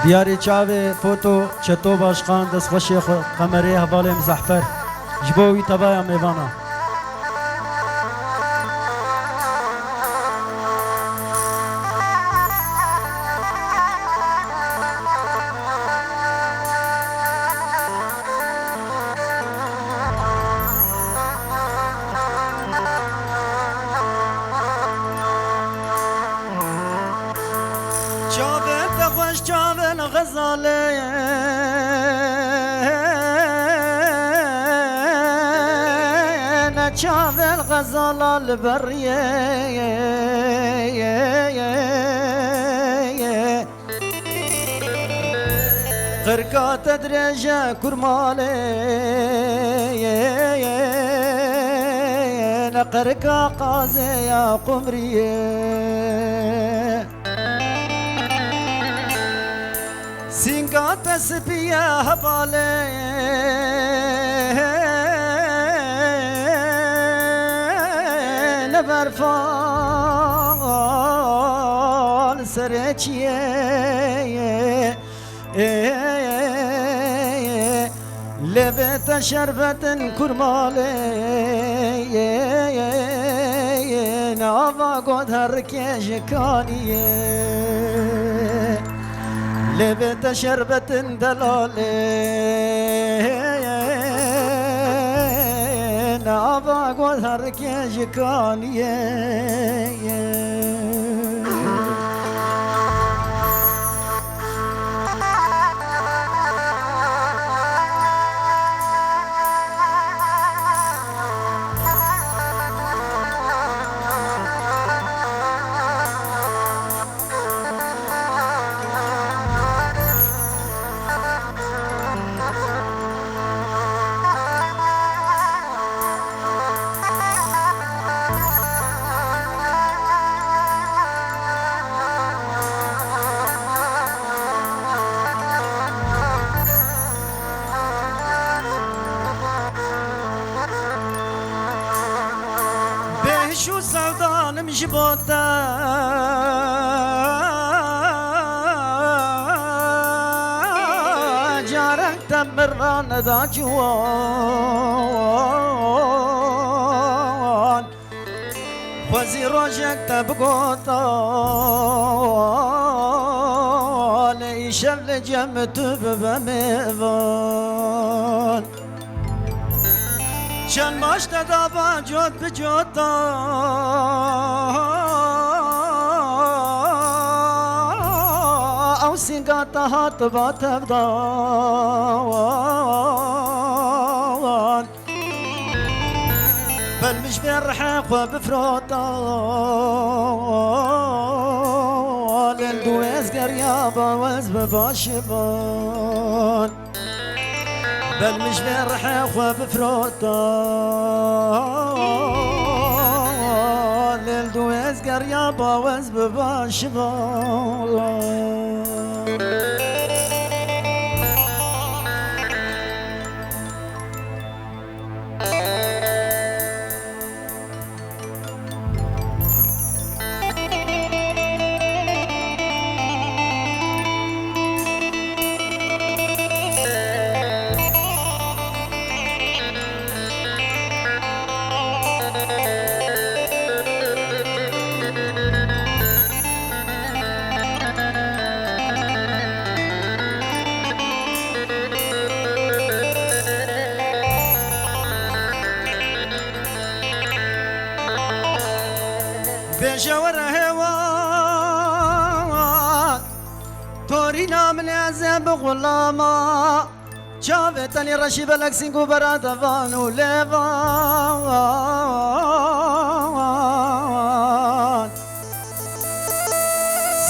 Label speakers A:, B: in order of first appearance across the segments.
A: دیاری چاوی فوتو چطو باشخان دست خوشی قمری حواله مزحفر جبوی تبایا میوانا جاوی تخوش جاوی غزاله نچاوی الغزالة البرية قرقات درجة كرمالي نقرقا قازي يا قمرية سینگات سپیا حواله نبرفان سرچیه لبت شربت کرماله ناوا گود هر کشکانیه لبت شربت دلاله نابا گل هر کشکانیه شو سودانم جبوتا جارك تمران دا جوان خوزي روجك تبقوتا ليشم لجمت بميوان چند باش دابا جد به جدا او سینگات هات با تبدان بل مش برحق وبفروتان لندوز قريابا وزب باشبان بل مش برحق وبفروتان للدوز قريابا وزب باشبان بجور هوا تورينا من عذاب غلاما شافتني رشيب الاكسينكو برات فانو ليفان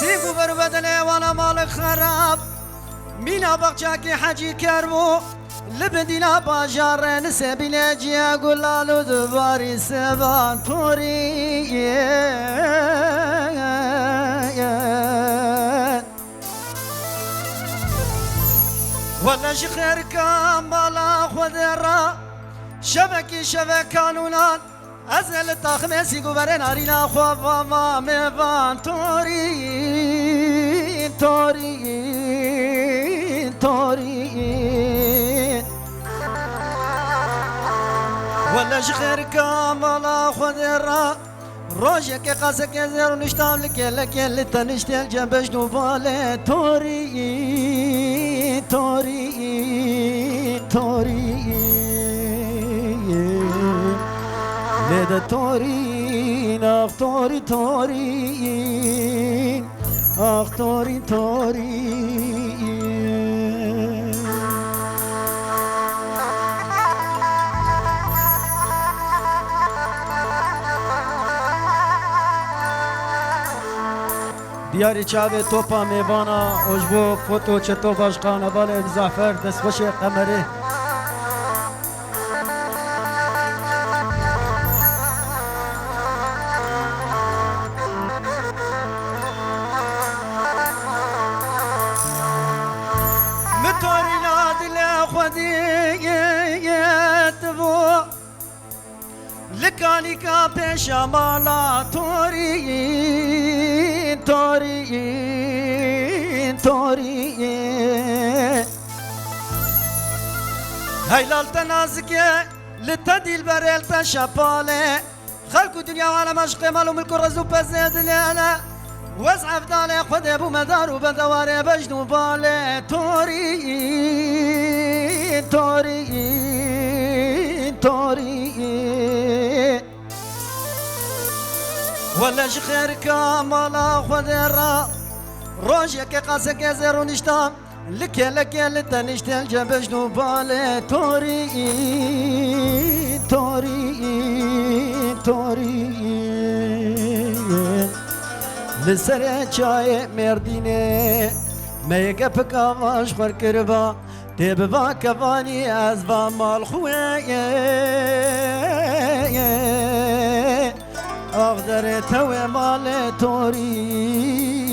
A: سيكو بربدني وانا مالك خراب مينا بقشاكي حجي كرمو لبدينا باجار نسبينا جيا قلالو دباري سبان توري ولا شخير كان بالا خذرا شبكي شبكانونان ازل تاخمسي قبرن ارينا خوفا ما مبان توري تاری ولش خير كامل خذ الرا روجك قاسك زر نشتام لك لتنشتل جبش نوبالة توري لدا توري ناخ توري آخ توري دیاری چاوه توپا میوانا اوجبو فوتو چطو باشقان باله زعفر دستخوش قمره متوری نادل خودی یتبو لکانی کا پیشا مالا توری هیلال تنازکه لتدیل بریل تشپاله خلق دنیا عالم عشق مال و ملک و رزو پزید لیاله وزعف داله خود ابو مدار و بدواره بجنو باله توری ولش خير كامل خذ الرا روجك قاسك زر ونشتام لك لتنشتل جبش نوبالة توري لسر چای مردینه میگه پکاش خور کربا تب با کوانی از با مال خوه آخ در تو مال توری